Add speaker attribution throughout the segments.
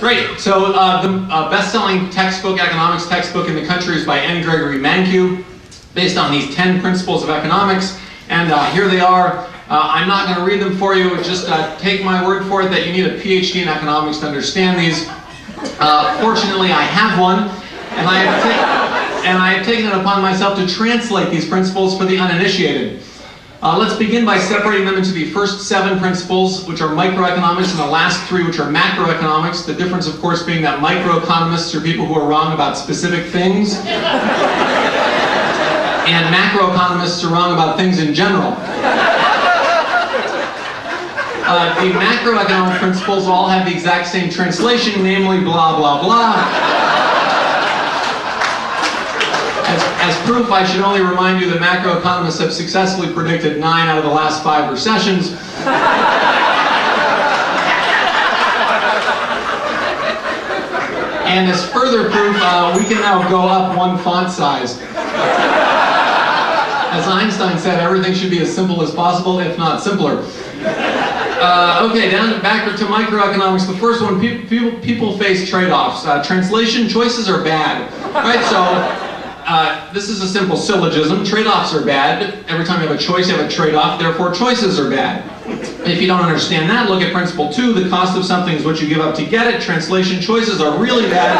Speaker 1: Great. So the best-selling textbook, economics textbook in the country is by N. Gregory Mankiw, based on these 10 principles of economics. And here they are. I'm not going to read them for you. Just take my word for it that you need a PhD in economics to understand these. Fortunately, I have one, and I have taken it upon myself to translate these principles for the uninitiated. Let's begin by separating them into the first 7 principles, which are microeconomics, and the last 3, which are macroeconomics. The difference, of course, being that microeconomists are people who are wrong about specific things, and macroeconomists are wrong about things in general. The macroeconomic principles all have the exact same translation, namely blah, blah, blah. As proof, I should only remind you that macroeconomists have successfully predicted 9 out of the last 5 recessions. And as further proof, we can now go up 1 font size. As Einstein said, everything should be as simple as possible, if not simpler. Okay, back to microeconomics. The first one, people face trade-offs. Translation, choices are bad. Right, so this is a simple syllogism. Trade-offs are bad. Every time you have a choice, you have a trade-off. Therefore, choices are bad. If you don't understand that, look at principle 2. The cost of something is what you give up to get it. Translation, choices are really bad.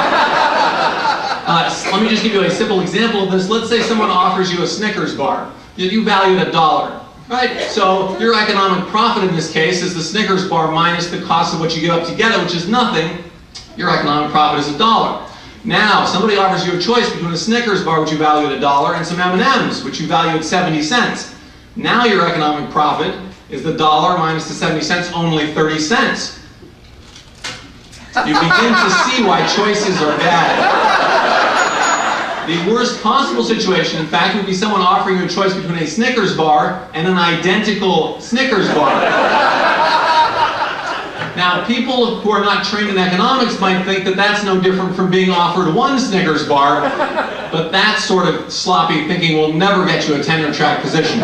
Speaker 1: Let me just give you a simple example of this. Let's say someone offers you a Snickers bar. You value it $1. Right? So your economic profit in this case is the Snickers bar minus the cost of what you give up to get it, which is nothing. Your economic profit is $1. Now, somebody offers you a choice between a Snickers bar, which you value at $1, and some M&Ms, which you value at 70 cents. Now your economic profit is the $1 minus the 70 cents, only 30 cents. You begin to see why choices are bad. The worst possible situation, in fact, would be someone offering you a choice between a Snickers bar and an identical Snickers bar. Now, people who are not trained in economics might think that that's no different from being offered 1 Snickers bar, but that sort of sloppy thinking will never get you a tenure-track position.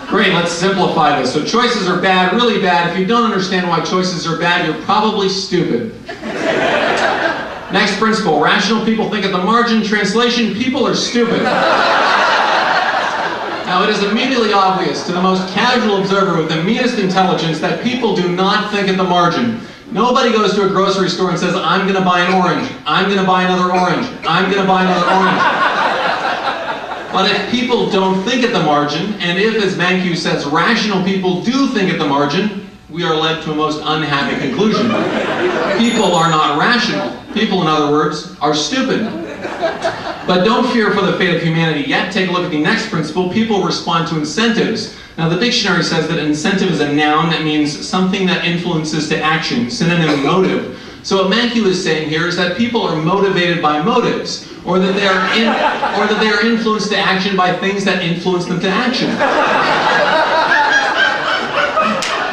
Speaker 1: Great, let's simplify this. So choices are bad, really bad. If you don't understand why choices are bad, you're probably stupid. Next principle, rational people think at the margin. Translation, people are stupid. Now, it is immediately obvious to the most casual observer with the meanest intelligence that people do not think at the margin. Nobody goes to a grocery store and says, I'm going to buy an orange, I'm going to buy another orange, I'm going to buy another orange. But if people don't think at the margin, and if, as Mankiw says, rational people do think at the margin, we are led to a most unhappy conclusion. People are not rational. People, in other words, are stupid. But don't fear for the fate of humanity yet. Take a look at the next principle. People respond to incentives. Now, the dictionary says that incentive is a noun that means something that influences to action, synonym motive. So what Mankiw is saying here is that people are motivated by motives, or that they are influenced to action by things that influence them to action.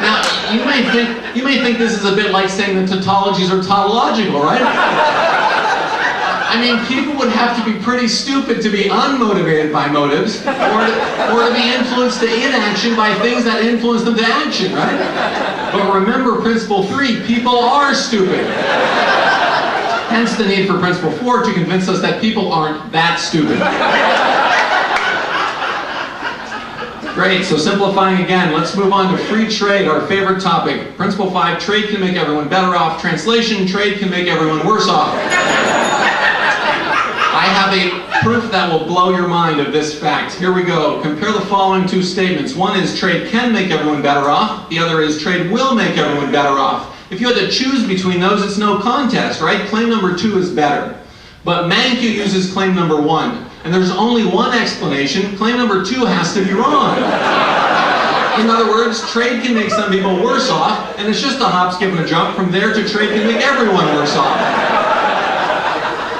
Speaker 1: Now, you may think this is a bit like saying that tautologies are tautological, right? I mean, people would have to be pretty stupid to be unmotivated by motives, or to be influenced to inaction by things that influence them to action, right? But remember principle 3, people are stupid. Hence the need for principle 4 to convince us that people aren't that stupid. Great, so simplifying again, let's move on to free trade, our favorite topic. Principle 5, trade can make everyone better off. Translation, trade can make everyone worse off. I have a proof that will blow your mind of this fact. Here we go. Compare the following 2 statements. One is trade can make everyone better off. The other is trade will make everyone better off. If you had to choose between those, it's no contest, right? Claim number 2 is better. But Mankiw uses claim number 1. And there's only one explanation. Claim number 2 has to be wrong. In other words, trade can make some people worse off, and it's just a hop, skip, and a jump from there to trade can make everyone worse off.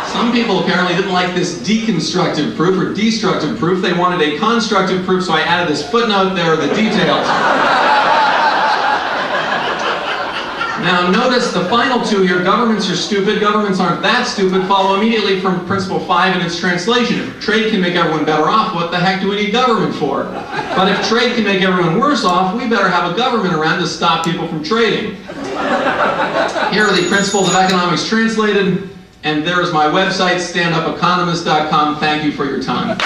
Speaker 1: Some people apparently didn't like this deconstructive proof or destructive proof. They wanted a constructive proof, so I added this footnote. There are the details. Now notice the final two here, governments are stupid, governments aren't that stupid, follow immediately from principle 5 in its translation. If trade can make everyone better off, what the heck do we need government for? But if trade can make everyone worse off, we better have a government around to stop people from trading. Here are the principles of economics translated, and there's my website, standupeconomist.com. Thank you for your time.